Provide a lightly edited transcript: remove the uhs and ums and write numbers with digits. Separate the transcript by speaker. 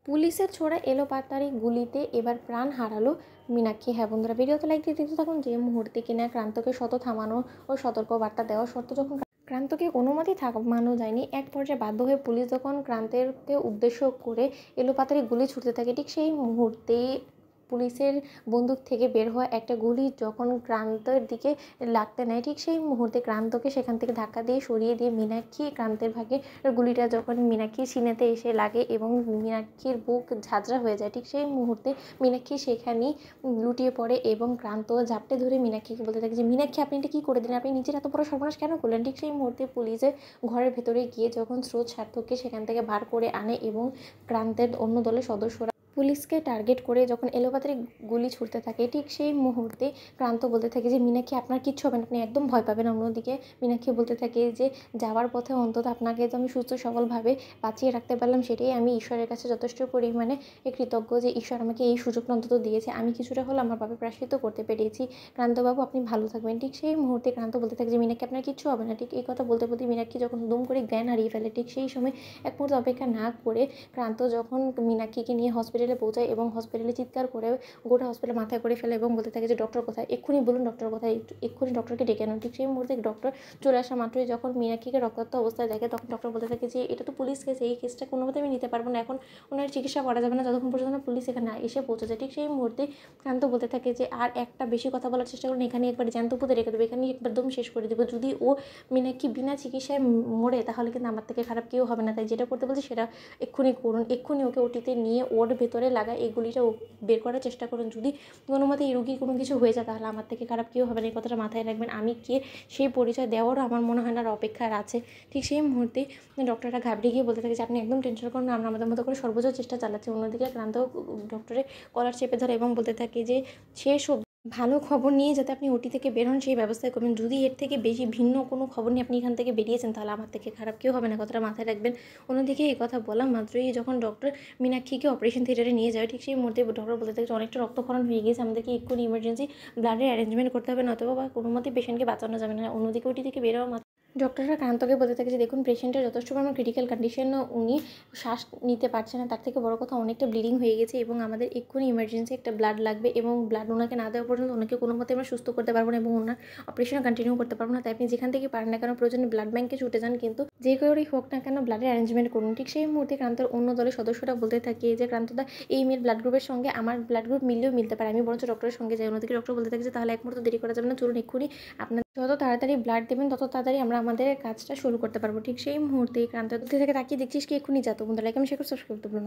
Speaker 1: পুলিশের ছোড়া এলোপাতাড়ি গুলিতে এবার প্রাণ হারালো মীনাক্ষী। হ্যাঁ বন্ধুরা, ভিডিওতে লাইক দিয়ে দেখতে থাকুন যে মুহূর্তে কিনা ক্রান্তকে শত থামানো ও সতর্কবার্তা দেওয়া সত্ত্বেও যখন ক্রান্তকে কোনো মতেই থামানো যায়নি, এক পর্যায়ে বাধ্য হয়ে পুলিশ যখন ক্রান্তেরকে উদ্দেশ্য করে এলোপাতাড়ি গুলি ছুটতে থাকে, ঠিক সেই মুহূর্তেই পুলিশের বন্দুক থেকে বের হওয়া একটা গুলি যখন ক্রান্তের দিকে লাগতে নেয়, ঠিক সেই মুহূর্তে ক্রান্তকে সেখান থেকে ধাক্কা দিয়ে সরিয়ে দিয়ে মীনাক্ষী ক্রান্তের ভাগে গুলিটা যখন মীনাক্ষীর সিনেতে এসে লাগে এবং মীনাক্ষীর বুক ঝাঁঝরা হয়ে যায়, ঠিক সেই মুহূর্তে মীনাক্ষী সেখানেই লুটিয়ে পড়ে এবং ক্রান্ত ঝাপটে ধরে মীনাক্ষীকে বলতে থাকে যে মীনাক্ষী, আপনি এটা কী করে দিলেন, আপনি নিজের এত বড় সর্বনাশ কেন করলেন। ঠিক সেই মুহূর্তে পুলিশের ঘরের ভেতরে গিয়ে যখন স্রোত সার্থককে সেখান থেকে বার করে আনে এবং ক্রান্তের অন্য দলের সদস্যরা পুলিশকে টার্গেট করে যখন এলোপাতাড়ি গুলি ছুটতে থাকে, ঠিক সেই মুহূর্তে ক্রান্ত বলতে থাকে যে মীনাক্ষী, আপনার কিচ্ছু হবে না, আপনি একদম ভয় পাবেন। অন্যদিকে মীনাক্ষী বলতে থাকে যে যাওয়ার পথে অন্তত আপনাকে তো আমি সুস্থ সবলভাবে বাঁচিয়ে রাখতে পারলাম, সেটাই আমি ঈশ্বরের কাছে যথেষ্ট পরিমাণে কৃতজ্ঞ যে ঈশ্বর আমাকে এই সুযোগটা অন্তত দিয়েছে, আমি কিছুটা হলেও আমার পাপে প্রায়শ্চিত্ত করতে পেরেছি। ক্রান্তবাবু, আপনি ভালো থাকবেন। ঠিক সেই মুহূর্তে ক্রান্ত বলতে থাকে যে মীনাক্ষী, আপনার কিচ্ছু হবে না। ঠিক এই কথা বলতে বলতে মীনাক্ষী যখন দুম করে জ্ঞান হারিয়ে ফেলে, ঠিক সেই সময় এক মুহূর্তে অপেক্ষা না করে ক্রান্ত যখন মীনাক্ষীকে নিয়ে হসপিটালে পৌঁছায় এবং হসপিটালে চিৎকার করে গোটা হসপিটাল মাথায় করে ফেলে এবং বলতে থাকে যে ডক্টর কোথায়, এক্ষুনি বলুন ডক্টর কোথায়, এক্ষুনি ডক্টরকে ডেকে আনুন। ঠিক সেই মুহূর্তে ডক্টর চলে আসা মাত্রই যখন মীনাক্ষীকে রক্তাক্ত অবস্থায় দেখে, তখন ডক্টর বলতে থাকে যে এটা তো পুলিশ কেস, এই কেসটা কোনোভাবে আমি নিতে পারবো না, এখন ওনার চিকিৎসা করা যাবে না যতক্ষণ পর্যন্ত না পুলিশ এখানে এসে পৌঁছে যায়। ঠিক সেই মুহূর্তে ক্রান্ত বলতে থাকে যে আর একটা বেশি কথা বলার চেষ্টা করুন, এখানে একবার জ্যান্ত পুঁতে রেখে দেবো, এখানেই একদম শেষ করে দেবো। যদি ও মীনাক্ষী বিনা চিকিৎসায় মরে তাহলে কিন্তু আমার থেকে খারাপ কেউ হবে না, তাই যেটা করতে বলছি সেটা এক্ষুনি করুন, এক্ষুনি ওকে ওটিতে নিয়ে ওর ভেতরে লাগা এই গুলিটা বের করার চেষ্টা করুন। যদি কোনো মতে এই রুগীর কোনো কিছু হয়ে যায় তাহলে আমার থেকে খারাপ কেউ হবে না, এই কথাটা মাথায় রাখবেন। আমি কে সেই পরিচয় দেওয়ারও আমার মনে হয় না আর অপেক্ষার আছে। ঠিক সেই মুহূর্তে ডক্টররা ঘাবড়ে গিয়ে বলতে থাকে যে আপনি একদম টেনশন করুন না, আমরা আমাদের মতো করে সর্বোচ্চ চেষ্টা চালাচ্ছি। অন্যদিকে ক্রান্ত ডক্টরের কলার চেপে ধরে এবং বলতে থাকে যে শেষ ভালো খবর নিয়ে যাতে আপনি ওটি থেকে বের হন সেই ব্যবস্থা করবেন। যদি এর থেকে বেশি ভিন্ন কোনো খবর নিয়ে আপনি এখান থেকে বেরিয়েছেন তাহলে আমার থেকে খারাপ কেউ হবে না, কথাটা মাথায় রাখবেন। অন্যদিকে এই কথা বলা মাত্রই যখন ডক্টর মীনাক্ষীকে অপারেশন থিয়েটারে নিয়ে যায়, ঠিক সেই মুহূর্তে ডক্টর বলতে থাকে অনেকটা রক্তক্ষরণ হয়ে গিয়েছে, আমাদেরকে এক্ষুনি ইমার্জেন্সি ব্লাডের অ্যারেঞ্জমেন্ট করতে হবে, নয়তো বা কোনো মতেই পেশেন্টকে বাঁচানো যাবে না। অন্যদিকে ওটি থেকে বের হওয়া ডক্টররা ক্রান্তকে বলতে থাকে যে দেখুন, পেশেন্টের যথেষ্ট পরিমাণ ক্রিটিক্যাল কন্ডিশন, উনি শ্বাস নিতে পারছে না, তার থেকে বড় কথা অনেকটা ব্লিডিং হয়ে গেছে এবং আমাদের এক্ষুনি ইমার্জেন্সি একটা ব্লাড লাগবে এবং ব্লাড ওনাকে না দেওয়া পর্যন্ত ওনাকে কোনো মতে আমরা সুস্থ করতে পারবো না এবং ওনার অপারেশন কন্টিনিউ করতে পারবো না। তাই আপনি যেখান থেকে পারেন না কেন প্রয়োজনে ব্লাড ব্যাঙ্কে ছুটে যান, কিন্তু যে করেই হোক না কেন ব্লাডের অ্যারেঞ্জমেন্ট করুন। ঠিক সেই মুহূর্তে ক্রান্তর অন্য দলের সদস্যরা বলতে থাকে যে ক্রান্তদা, এই মেয়ের ব্লাড গ্রুপের সঙ্গে আমার ব্লাড গ্রুপ মিললেও মিলতে পারে, আমি বরঞ্চ ডক্টরের সঙ্গে যাই। অন্যদিকে ডক্টর বলতে থাকে যে তাহলে এক মুহূর্ত দেরি করা যাবে না, চলুন এক্ষুনি, আপনার যত তাড়াতাড়ি ব্লাড দেবেন তত তাড়াতাড়ি আমরা আমাদের কাজটা শুরু করতে পারবো। ঠিক সেই মুহূর্তে ক্রান্ত থেকে তাকিয়ে দেখছিস কি এক্ষুনি যা, তো বন্ধুরা লাইক আমি শেয়ার করে সাবস্ক্রাইব করতে ভুলো না।